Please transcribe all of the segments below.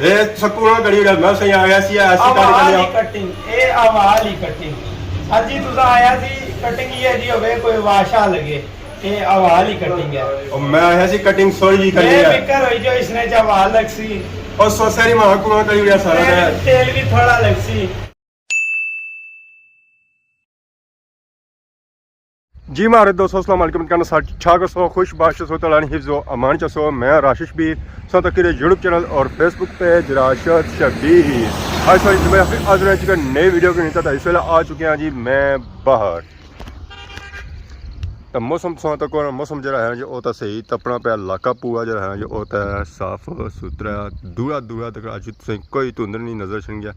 ਇਹ ਸਕੂਲਾਂ ਗੜੀ ਮੈਂ ਸਹੀ ਆ ਗਿਆ ਸੀ ਐਸੀ ਕਟਿੰਗ ਇਹ ਆਵਾਜ਼ ਹੀ ਕਟਿੰਗ ਅੱਜ ਹੀ ਤੁਸੀਂ ਆਇਆ ਸੀ ਕਟਿੰਗ ਹੀ ਹੈ ਜੀ ਹੋਵੇ ਕੋਈ ਵਾਸ਼ਾ ਲਗੇ ਇਹ ਆਵਾਜ਼ ਹੀ कटिंग है और मैं आया सी कटिंग सॉरी जी करनी है बेकार होई जो इसने जवाल लगसी और सोसारी मां को करी हुआ सारा तेल भी थोड़ा लगसी जी मारे दोस्तों अस्सलाम वालेकुम कहना छाग सो खुश बाश सो तलानी हिफ्ज़ो अमान चसो मैं राशिश भी सो तक यूट्यूब चैनल और फेसबुक पेज राशिद शबीर आज एक नई वीडियो की नीता था इस वेले आ चुके हैं जी मैं बाहर तो मौसम सो तक मौसम जरा है जो तो सही तपना पे इलाका पूरा जरा है जो तो साफ सुथरा दूरा दूरा तक अज कोई धुंध नहीं नज़र छन गया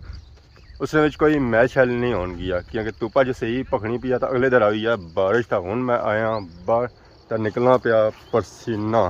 उसने कोई मैच हैल नहीं होन गया क्योंकि धुप्पा जो सही भखनी पिया तो अगले दिन आई है बारिश था हूँ मैं आया बाहर तो निकलना पिया पसीना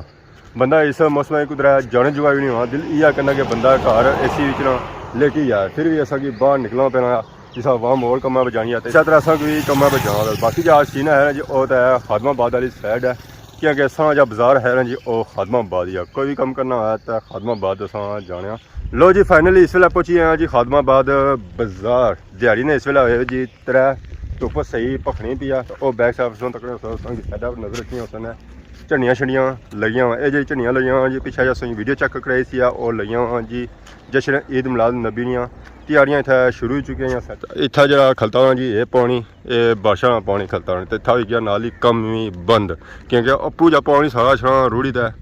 बंदा इस मौसम में कुदरा जाने जुगा भी नहीं होना दिल इया करना कि बंदा घर एसी ना लेके जाए फिर भी असा कि बाहर निकलना पैना जिस वहाँ और कम्मा पर जानी है इस तरह असा कोई कम्मा पर जाना बाकी जो आज सीना है जी वो तो है खादमाबाद वाली साइड है क्योंकि असा जो बाजार है ना जी वो खादमाबाद ही है कोई भी कम करना है तो खादमाबाद असा जाने लो जी फाइनली इस वेले पहुंची हैं जी खादमाबाद बाजार दिहाड़ी ने इस वेले होए जी त्रै धुप्प सही भखनी पी तो वह बैक साइड तक साइडा पर नज़र रखी उसने झंडियाँ छड़ियाँ लगियां ये जी झंडियाँ लगियां जी पिछले जो वीडियो चेक कराई सी वो लगियां जी जश्न ईद मिलाद नबी दियाँ तैयारियां इतना शुरू हो चुकी हैं इतना जरा खलता होना जी ये पानी ये बारिशा पानी खलता होना तो इतना हो गया नाल ही कम भी बंद क्योंकि अप्पू जा पानी सारा छड़ा रूढ़ी दा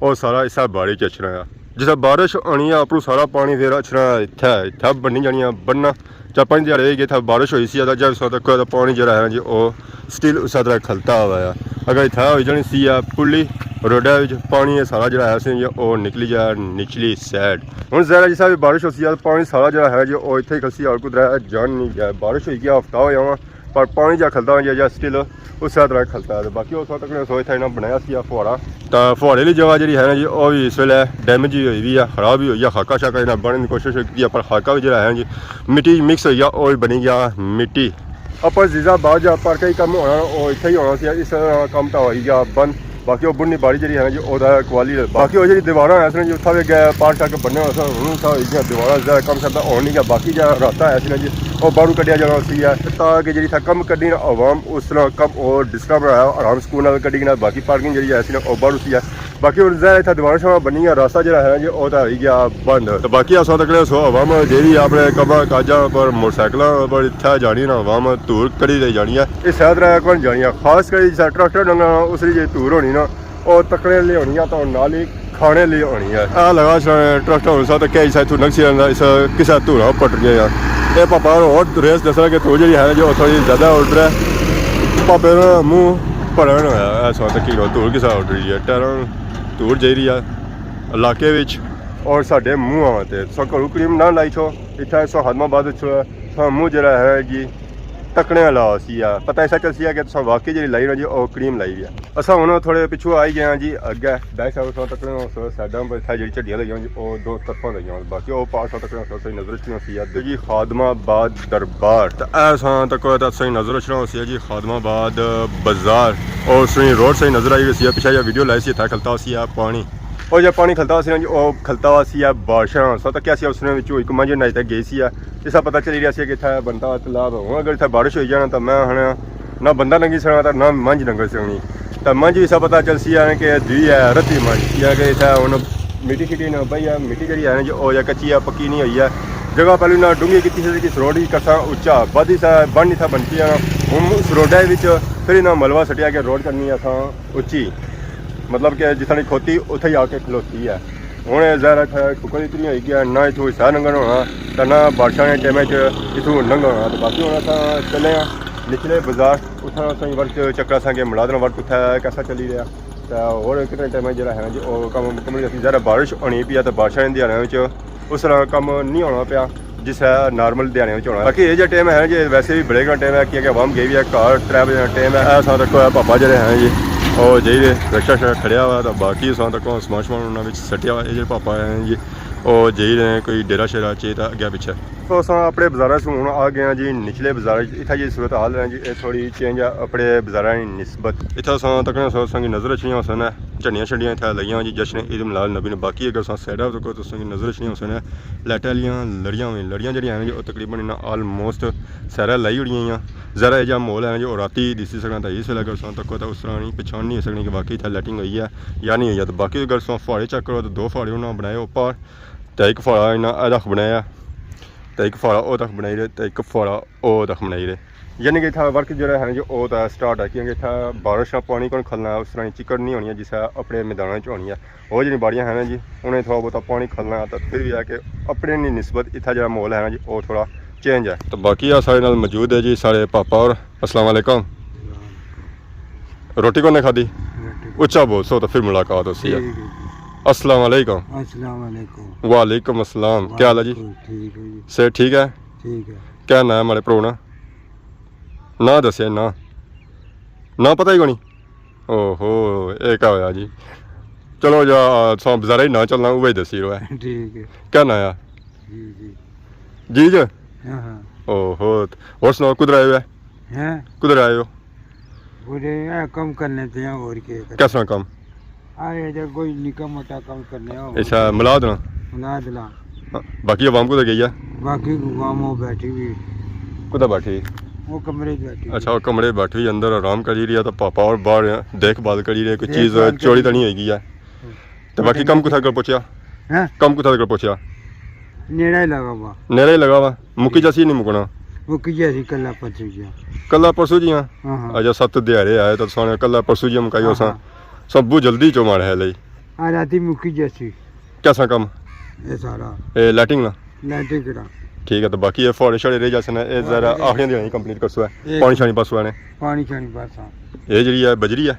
और सारा इस बाड़ी च अछना है जिस बारिश आनी है अपू सारा पानी फिर अछना इतना बनी जानिया बनना 4-5 दिहाड़े गए बारिश हुई सी जब तक पानी जरा है जी वो स्टिल उस तरह खलता हुआ है अगर इतना हो जानी सी पुली रोडा पानी सारा जरा है वो निकली जाए निचली साइड हूँ जरा जिस भी बारिश हो पानी सारा जरा है जी वो इतने ही खलसी और कुछ जान नहीं गया बारिश हुई गया हफ्ता हो जावा पर पानी जा खलता हो स्टिल उस तरह खलता है बाकी उस तक सो इतना बनाया फुहाड़ा तो फुहाड़े वाली जगह जी है ना जी वो भी इस वेले डैमेज ही हुई है खराब ही हुई है खाका शाका इन्हें बनने की कोशिश की पर खाका भी जो है जी मिट्टी मिक्स हो गया वो भी बनी गया मिट्टी अपन जीजा बाद जा पर कई कम होना वो इतना ही होना इस कम तो हो गया बंद बाकी वो बुढ़नी बाड़ी जी है जी क्वालिटी बाकी वो जी दीवार है जी उत्था भी गए पार्ट तक बनने दीवार कम करता हो नहीं गया बाकी जो रास्ता है ना जी वो बारू कटिया जाना है ताकि जी कम कड्डी आवाम उस तरह कम और डिस्टर्ब रहा आराम सुकून कड्डी बाकी पार्किंग जी है वो बारू सी है बाकी और इतना दीवार शवा बनी है रास्ता जो है जी वो तो हो गया बंद तो बाकी अस तक सो आवाम जी अपने कमा काजा पर मोटरसाइकिलों पर इतना जानी ना आवाम धूड़ कड़ी ले जानी है इस तरह कौन जानी है खास कर ट्रैक्टर डंगा उसकी जी धूड़ होनी ना और तकड़े ले होनी है तो नाल ही खाने लिए होनी है आ लगा ट्रैक्टर हो सकता कई साइड तू नक्सी इस किसा धूड़ा पट गया ये पापा और रेस दस कि तू जी है जो थोड़ी ज़्यादा ऑर्डर है पापे मूँह भरन होया इस वक्त की धूड़ किसा ऑर्डर है टैर धूड़ जा रही है इलाके और साढ़े मूँह से सो घरों क्रीम ना लाई छो इतना सो खादमाबाद मूँह जरा है जी तकने ला सी पता ऐसा चल सी है कि वाकई जी लाई ना जी और क्रीम लाई है असा हूँ थोड़े पिछू आई गए जी अगे बैक साइड तकने साइडा पर इतना जी झड़ियाँ लगी जी वो दो तरफा लगी बाकी वो पास तक सही नजर रखना सी जी खादमाबाद दरबार तो ऐसा तक सही नजर रखना सी जी खादमाबाद बाजार और सही रोड सही नजर आई सी पिछले वीडियो लाई सी इतना खलता सी पानी और जब पानी खलता सी वो खलता हुआ सी बारिशा सो तक क्या उसने एक मंझ नज तक गई सी इस पता चली रहा कि इतना बनता तलाब हूँ अगर इतना बारिश हो जाना तो मैं हूँ ना बंदा लंघी सकना तो ना मंझ लंघ सकनी तो मंझ इस पता चल सी कि दी है रत्ती मंझ या कि इतना हूँ मिट्टी शिट्टी ना बई है मिट्टी जी है जो या कच्ची है पक्की नहीं हुई है जगह पहले ना डूंगी की कि रोड ही कसा उच्चा बदी सा बन था बनती है हूँ उस रोडा फिर इन्हें मलबा सटिया कि रोड करनी है असा उच्ची मतलब कि जितनी खोती उथे ही आके खलोती है हूँ जहर ठुकर इतनी हो गया ना इतों सह लंघन होना तो ना बारिशा के टाइम इतों लंघ होना तो बाकी हूँ अस चले निचले बाजार उतना सही वर्क चक्कर सा कि मुलाजम वर्क उतना कैसा चली रहा तो और कितने टाइम जरा है जी वो कम मुकम्मल जरा बारिश होनी पी तो बारिशा दिहाड़ियों उस तरह कम नहीं होना पाया जिस है नॉर्मल दिहाड़ियों होना बाकी ये जो टाइम है जी वैसे भी बड़े का टाइम है क्योंकि आवाम गई भी है घर 3 बजे टाइम है ऐसा रखो पापा जरे हैं जी और जी रक्षा शा खड़िया हुआ तो बाकी सौ तक समान समान उन्होंने सटिया हुआ ये पापा हैं जी और जी रहे कोई डेरा शेरा चाहिए था अगे पिछे तो अस अपने बाजारा से हूँ आ गए जी निचले बाजार इतना जी सूरत हाल है जी थोड़ी चेंज है अपने बाजारा की निस्बत इतना सौ तक नज़र रखनी सन झंडियां छंडियां इत्थै लगियां जी जश्न ईद मिलाद नबी ने। बाकी अगर तुस साइडा पर तुसें नजर छड़ियां उस लाइट आह्लियां लड़ियां जेह्ड़ियां हैन जी ओह् तकरीबन इन्ना आलमोस्ट सारा लाई ओड़ियां जरा एह् जेहा म्हौल है जी ओह् राती दिस्सी सकना तां इस वेल्लै अगर तुस तक्को तां उस तरह नहीं पछान नहीं सकनी कि बाकी इत्थै लाइटिंग होई है या नहीं होई है। तो बाकी अगर तुस फुहारे चेक करो तो 2 फुहारे उन्होंने बनाए उप्पर ते एक फुहारा इन्ना तक बनाया ते एक फुहारा ओह् तक बनाई रहे ते एक फुहारा ओह् तक बनाई रहे। यानी कि इतना वर्क जो है जो वो स्टार्ट है क्योंकि इतना बारिश का पानी कौन खलना है उस तरह चिकड़ नहीं होनी है जिस अपने मैदानों च होनी है। वो जी बाड़ियाँ हैं ना जी उन्हें थोड़ा बहुत पानी खलना है तो फिर भी है कि अपने निस्बत इतना जो माहौल है ना जी वो थोड़ा चेंज है। तो बाकी आ सारे नाल मौजूद है जी सारे पापा और अस्सलाम वालेकुम। रोटी कौन ने खाधी उच्चा बोल सो तो फिर मुलाकात होती है। अस्सलाम वालेकुम। वालेकुम अस्सलाम। क्या हाल है जी? से ठीक है क्या ना है हमारे प्रो ना ना दसिया ना पता ही कोनी। ओहो ये क्या होया जी? चलो जा बाजारा ही ना चलना वही दसी रो है। ठीक है क्या ना है जी जी ओहो और सुनाओ कुधर आए हो? कुधर आए हो? कम करने थे और कैसा कम? आए जब कोई निका मोटा कम करने हो। अच्छा मिलाद ना ला बाकी आवाम कुधर गई है? बाकी आवाम वो बैठी हुई कुधर बैठी? वो कमरे बैठी। अच्छा वो कमरे बैठी हुई अंदर आराम करी रही है। तो पापा और बाहर देखभाल करी रहे कोई चीज़ चोरी तो नहीं होगी है। तो बाकी कम कुछ कर पहुँचा कम कुछ कर पहुँचा नेड़ा ही लगा हुआ नेड़ा ही लगा हुआ मुक्की जैसी नहीं मुकना मुक्की जैसी कल्ला परसों जी हाँ अच्छा 7 दिहाड़े आए तो सोने कल्ला परसों जी मुकाई हो सब जल्दी चो मारे है लई राती मुक्की जैसी कैसा कम ये सारा लाइटिंग ना लाइटिंग करा ठीक है। तो बाकी ये फौड़े शौड़े रह जैसे ना ये जरा आखिरी दिन कंप्लीट कर सो है पानी शानी पास हुआ ने पानी शानी पास ये जी है बजरी है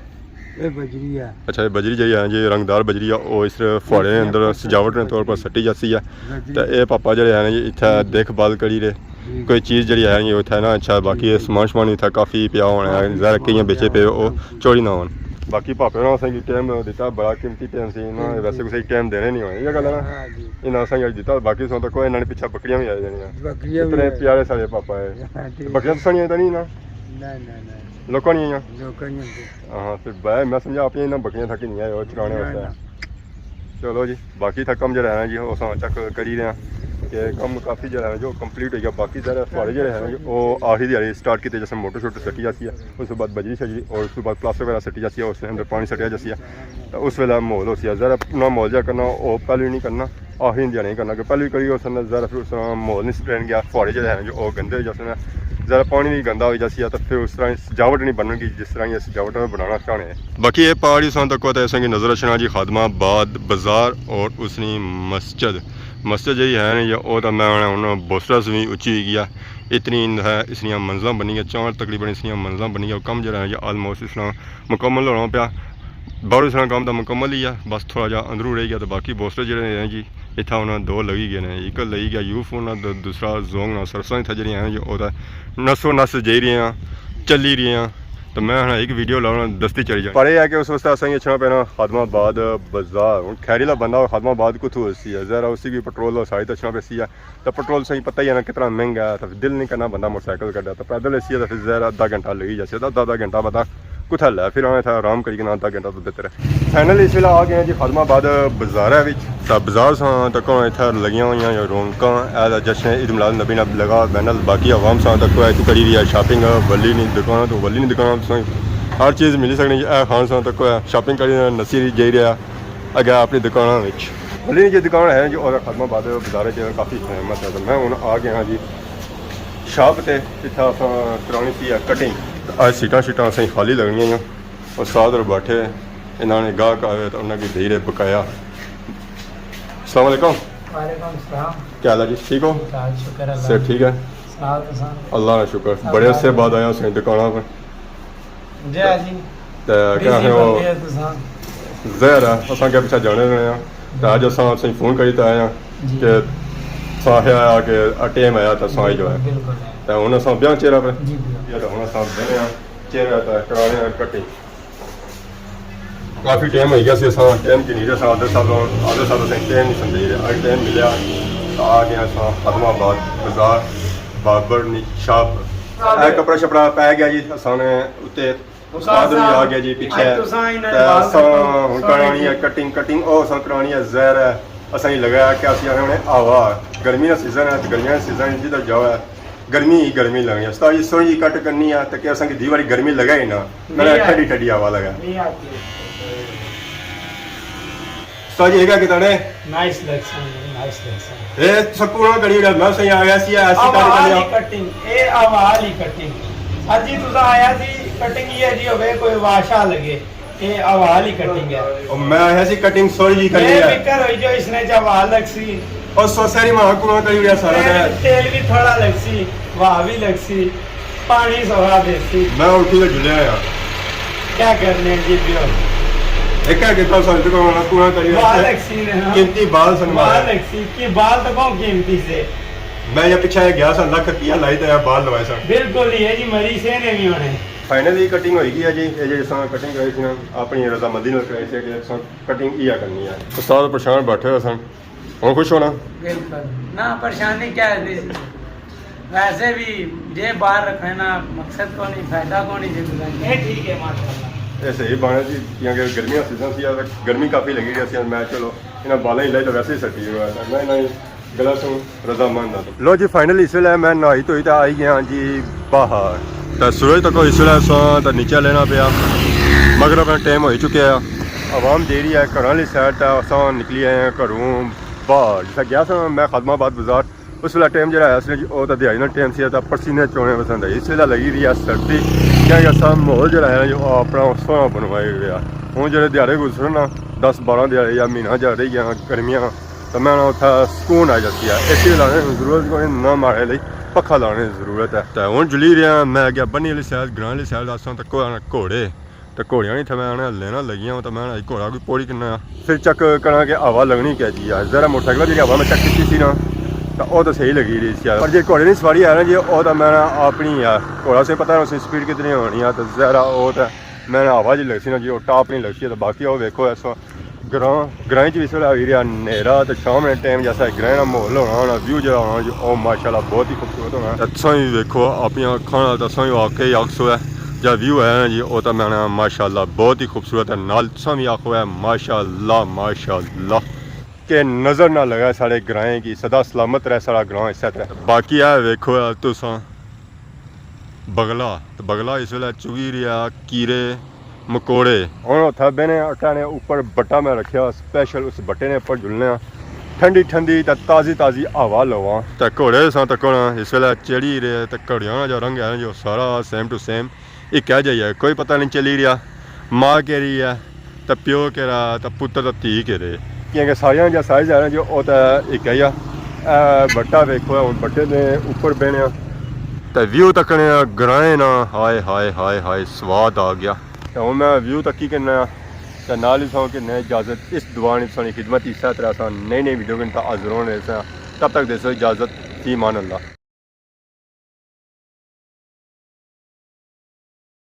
ये बजरी है। अच्छा ये बजरी जी है जी रंगदार बजरी है वो इस फौड़े के अंदर सजावट के तौर पर सट्टी जाती है। तो ये पापा जो है जी इतना देखभाल करी रहे कोई चीज़ जी है जी इतना ना अच्छा बाकी समान शमान इतना काफ़ी पिया होना है ज़रा कई बेचे पे वो चोरी ना हो। बाकी पापे ने असेंगी टाइम दिता बड़ा कीमती टाइम से इन्होंने वैसे कुछ टाइम देने नहीं होने ये गल है ना इन्हें असेंगी दिता बाकी सो तक इन्होंने पिछा बकरियां भी आई जानियां इतने प्यारे सारे पापा है बकरियां तो सानियां तो नहीं ना लोगों नहीं आई हाँ फिर बाय मैं समझा आप इन्हें बकरियां थकी नहीं आए और चलाने वास्ते। चलो जी बाकी था कम जो है जी उस चेक करी रहे हैं कि कम काफ़ी जो है जो कंप्लीट हो गया। बाकी सारे थोड़े जो है वो आखिरी दिहाड़ी स्टार्ट किए जैसे मोटर शोटर सट्टी जाती है उस बाद बजरी सजी और उस बाद प्लास्टर वगैरह सट्टी जाती है उसके अंदर पानी सटिया जाती है। तो उस वेला माहौल हो सी ज़रा अपना माहौल जहा करना वो पहले नहीं करना आखिरी दिहाड़ी नहीं करना कि पहले भी करी उस ज़रा फिर उस तरह माहौल नहीं स्ट्रेन गया थोड़े जो है जो गंदे जैसे ज़रा पानी भी गंदा हो जाती है तो फिर उस तरह सजावट नहीं बनगी जिस तरह सजावट में बनाना चाहते हैं। बाकी ये पहाड़ी सान तक होता है ऐसा कि नज़र रखना जी खादमाबाद बाज़ार और उसनी मस्जिद जी है या वो तो मैं हूँ बोस्टर्स भी उच्ची हुई गया इतनी है इसलिए मंजिल बनी गया 4 तकरीबन इसलिए मंजिल बनी गया कम जो है आलमोस्ट इसलिए मुकम्मल होना पाया बाहरों इसलिए काम तो मुकम्मल ही है बस थोड़ा जहा अंदरों रह गया। तो बाकी बोस्टर जो हैं जी इतना उन्होंने 2 लगी गए हैं एक लगी गया यूफ उन्होंने दूसरा जोंग ना सरसा इतना जी हैं जो नसो नस जा रही हैं चली रही हैं। तो मैं हाँ एक वीडियो लाना दस्ती चली जाए पर यह है कि उस वास्ते असेंगी अच्छा पैना खादमाबाद बाजार हूँ खैरी का बंदा खादमाबाद को थू है ज़रा उसी भी पेट्रोल सारी तो अच्छा पैसी है तो पेट्रोल सही पता ही है ना कितना महंगा है। तो दिल नहीं करना बंदा मोटरसाइकिल कटा तो पैदल ऐसी है तो फिर ज़रा आधा घंटा लगी जैसे आधा घंटा पता कुछ हल है फिर हमें था आराम करिए आधा घंटा तो बेहतर है। फाइनल इस वेला आ गए जी खादमाबाद बाजार है तो बाजार से तक इतना लगिया हुई रौनक एज जश्न ईद मिलाद नबी ने लगा बैनल बाकी आवाम से तक इतनी करी रही है शॉपिंग वली नहीं दुकान तो वली नहीं दुकान हर चीज़ मिली सकनी खान सा तक शॉपिंग करी नसी जा रहा अगे अपनी दुकानों में वली जी दुकान है जो और खादमाबाद बाजार काफ़ी फेमस है। तो मैं हूँ आ गया जी शॉप से इतना करानी सी कटिंग आज सीटा शीटा असें खाली लगनियां और साथ बैठे इन्होंने गाहक आए तो उन्होंने दे रहे बकाया। अस्सलाम वालेकुम। क्या हाल है जी ठीक हो? से ठीक है अल्लाह का शुक्र बड़े अरसे बाद आया उस दुकान पर क्या है वो जहर है असा क्या पिछा जाने रहे तो अज असें फ़ोन करी तो आया कि साहे आया कि टाइम आया तो साई जो है तो हूँ अस ब्याह चेहरा पर तो हूँ अस बने चेहरा तो कराने कटिंग काफ़ी टाइम हो गया टाइम की नहीं रहे आधे साल असें टाइम नहीं समझी रहे अज टाइम मिले तो आ गया खादमाबाद बाजार बाबर शॉप कपड़ा शपड़ा पै गया जी असाने उत्ते ਉਸਤਾਦ ਵੀ ਆ ਗਿਆ ਜੀ ਪਿੱਛੇ ਤੁਸੀਂ ਇਹਨਾਂ ਦੇ ਤੇ ਬਾਲ ਅਸਾਂ ਕੱਟੋ। ਹੁਣ ਕਰਾਉਣੀ ਹੈ ਕਟਿੰਗ ਉਹ ਅਸਾਂ ਕਰਾਉਣੀ ਹੈ ਜ਼ਹਿਰ ਹੈ ਅਸਾਂ ਹੀ ਲਗਾਇਆ ਕਿ ਅਸੀਂ ਹੁਣੇ ਆਵਾ ਗਰਮੀ ਦਾ ਸੀਜ਼ਨ ਹੈ ਤੇ ਗਰਮੀਆਂ ਦਾ ਸੀਜ਼ਨ ਜਿਹਦਾ ਜਾਵਾ ਹੈ गर्मी ही गर्मी लगी उस्ताद जी सोई कट करनी है तो क्या संग दीवारी गर्मी लगा ही ना मैंने ठंडी ठंडी हवा लगा नहीं आती है। उस्ताद जी है क्या कितने नाइस सिलेक्शन नाइस सिलेक्शन ए संपूर्ण करी उड़ा मैं सही आ गया सी ऐसी आवाज ही कटिंग ए आवाज ही कटिंग आज जी तुसा आया सी कटिंग ये जी होवे कोई वाशा लगे ये आवाज ही कटिंग है और मैं ऐसी कटिंग सोई जी करनी ये है फिकर हुई जो इसने जवाल लगसी और सोसारी में कुआ करी उड़ा सारा तेल भी थोड़ा लगसी वाह भी लगसी पानी सोहा देसी मैं उठी तो झुलिया यार क्या करने जी पियो एक क्या कितना सोच को मैं कुआ करी वाह लगसी ने हाँ। कीमती बाल वाह सनवाया लगसी की बाल तो बहुत कीमती से मैं ये पीछे गया सा लख रुपया लाई तो यार बाल लवाए सा बिल्कुल ये जी मरी से ने भी होने फाइनली कटिंग होएगी है जी ये जे असां कटिंग कराई थी ना अपनी रजामंदी नाल कराई थी कि असां कटिंग इया करनी है उस्ताद परेशान बैठे हो सन हुण खुश होना बिल्कुल ना परेशानी क्या है वैसे भी जे बाहर रखना ना मकसद को नहीं फायदा को नहीं जिंदगी ये ठीक है माशाल्लाह ਇਹ ਸਹੀ ਬਾਣਾ ਜੀ ਕਿਉਂਕਿ ਗਰਮੀਆਂ ਦਾ ਸੀਜ਼ਨ ਸੀ ਆ ਗਰਮੀ ਕਾਫੀ ਲੱਗੀ ਰਹੀ ਸੀ ਮੈਂ ਚਲੋ ਇਹਨਾਂ ਬਾਲਾਂ ਹੀ ਲੈ ਤਾਂ ਵੈਸੇ ਹੀ ਸੱਟੀ ਹੋਇਆ ਤਾਂ ਮੈਂ ਨਹੀਂ ਗਲਾ ਤੋਂ ਰਜ਼ਾਮੰਦ ਆ ਲੋ ਜੀ ਫਾਈਨਲੀ ਇਸ ਵੇਲੇ ਮੈਂ ਨਹਾਈ ਧੋਈ ਤਾਂ ਆਈ ਗਿਆ ਜੀ ਬਾਹਰ ਤਾਂ ਸੂਰਜ ਤੱਕ ਇਸ ਵੇਲੇ ਸਾਂ ਤਾਂ ਨੀਚੇ ਲੈਣਾ ਪਿਆ ਮਗਰ ਆਪਣਾ ਟਾਈਮ ਹੋ ਚੁੱਕਿਆ ਆ ਆਵਾਮ ਜਿਹੜੀ ਹੈ ਘਰਾਂ ਵਾਲੀ ਸਾਈਡ ਤਾਂ ਅਸਾਂ ਨਿਕਲੀ ਆਏ ਹਾਂ ਘਰੋਂ ਬਾਹਰ ਜਿੱਥੇ ਗਿਆ ਸਾਂ ਮੈਂ ਖਦਮਾਬਾਦ ਬਾਜ਼ਾਰ ਉਸ ਵੇਲੇ ਟਾਈਮ ਜਿਹੜਾ ਆਇਆ ਸੀ ਜੀ ਉਹ ਤਾਂ ਦਿਹਾੜੀ ਨਾਲ ਟਾਈਮ ਸੀ ਤਾਂ ਪਸੀਨੇ ਚੋਣੇ ਪਸੰਦ ਆਈ ਇਸ ਵੇਲੇ ਲੱਗੀ ਰਹੀ ਆ ਸਰਦੀ ਕਿਉਂਕਿ ਅਸਾਂ ਮਾਹੌਲ ਜਿਹੜਾ ਹੈ ਜੋ ਆਪਣਾ ਸੋਹਣਾ ਬਣਵਾਏ ਹੋਇਆ ਹੁਣ ਜਿਹੜੇ ਦਿਹਾੜੇ ਗੁਜ਼ਰਨ ਨਾ 10-12 ਦਿਹਾੜੇ ਜਾਂ ਮਹੀਨਾ ਜਾ ਰਹੀ ਆ ਗਰਮੀਆਂ ਤਾਂ ਮੈਂ ਉੱਥੇ ਸਕੂਨ ਆ ਜਾਂਦੀ ਆ ਏਸੀ ਲਾਣੇ ਦੀ ਜ਼ਰੂਰਤ ਕੋਈ ਨਾ ਮਾਰੇ ਲਈ ਪੱਖਾ ਲਾਉਣੇ ਦੀ ਜ਼ਰੂਰਤ ਹੈ ਤਾਂ ਹੁਣ ਜੁਲੀ ਰਿਹਾ ਮੈਂ ਗਿਆ ਬੰਨੀ ਵਾਲੀ ਸਾਈਡ ਗਰਾਂ ਵਾਲੀ ਸਾਈਡ ਅਸਾਂ ਤੱਕ ਘੋੜੇ ਤੇ ਘੋੜੀਆਂ ਨਹੀਂ ਥਮੇ ਆਣੇ ਲੈਣਾ ਲੱਗੀਆਂ ਤਾਂ ਮੈਂ ਘੋੜਾ ਕੋਈ ਪੌੜੀ ਕਿੰਨਾ ਫਿਰ ਚੱਕ ਕਰਾਂਗੇ ਹਵਾ ਲੱਗਣੀ ਚਾਹੀਦੀ ਆ ਜ਼ਰਾ ਮੋਟਰਸਾਈਕਲ ਜਿਹੜੀ ਹਵਾ ਮੈਂ ਚੱਕ ਕੀਤੀ ਸੀ ਨਾ ਤਾਂ ਉਹ ਤਾਂ ਸਹੀ ਲੱਗੀ ਰਹੀ ਸੀ ਪਰ ਜੇ ਘੋੜੇ ਦੀ ਸਵਾਰੀ ਆ ਨਾ ਜੀ ਉਹ ਤਾਂ ਮੈਂ ਆਪਣੀ ਆ ਘੋੜਾ ਸੇ ਪਤਾ ਉਸੇ ਸਪੀਡ ਕਿਤਨੀ ਹੋਣੀ ਆ ਤਾਂ ਜ਼ਰਾ ਉਹ ਤਾਂ ਮੈਂ ਹਵਾ ਜੀ ਲੱਗਦੀ ਨਾ ਜੀ ਉਹ ਟਾਪ ਨਹੀਂ ਲੱਗਦੀ ਤਾਂ ਬਾਕੀ ਉਹ ਵੇਖੋ ਐਸਾ ਗਰਾਂ ਚ ਵੀ ਇਸ ਵੇਲੇ ਆ ਰਿਹਾ ਹਨੇਰਾ ਤੇ ਸ਼ਾਮ ਦੇ ਟਾਈਮ ਜੈਸਾ ਗਰਾਂ ਦਾ ਮਾਹੌਲ ਹੋਣਾ ਵਿਊ ਜਿਹੜਾ ਹੋਣਾ ਜੀ ਉਹ ਮਾਸ਼ਾਅੱਲਾ ਬਹੁਤ ਹੀ ਖੂਬਸੂਰਤ ਹੋਣਾ ਅੱਛਾ ਹੀ ਵੇਖੋ ਆਪਣੀਆਂ ਅੱਖਾਂ ਨਾਲ ਤਾਂ ਸਹੀ ਵਾਕਈ ਅਕਸੋ ਹੈ ਜਾਂ ਵਿਊ ਹੈ ਨਾ ਜੀ ਉਹ ਤਾਂ ਮੈਂ ਮਾਸ਼ਾਅੱਲਾ ਬਹੁਤ ਹੀ ਖੂਬਸੂਰਤ ਹੈ ਨਾਲ ਸਹੀ ਆਖੋ ਹੈ ਮਾਸ਼ਾਅੱਲਾ कि नज़र ना लगा साढ़े ग्राएं की सदा सलामत रहे सारा ग्रां इस तरह बाकी है वेखो तुसा बगला तो बगला इस वेले चुगी रहा कीरे मकोड़े हूँ उत्थे बहने अट्टा ने उपर बट्टा मैं रखा स्पैशल उस बट्टे ने उपर झुलने ठंडी ठंडी तो ताज़ी हवा लवा तो घोड़े सा तक इस वेले चढ़ी रहे तो घोड़ियां जो रंग है जो सारा सेम टू सेम एक है जाइए कोई पता नहीं चली रहा माँ कह रही है तो प्यो कह रहा तो पुत्र तो धी कह रहे क्योंकि सारियां जो साइज है जो वो तो एक है बट्टा वेखो हूँ बट्टे ने उपर बहने तो व्यू तकने ग्राएं ना हाय हाय हाय हाय स्वाद आ गया तो हूँ मैं व्यू तक ही करना तो नाल ही सौ कि इजाज़त इस दुआन सानी खिदमत इस तरह नई वीडियो के हाजिर होने तब तक दे इजाज़त ईमान अल्लाह।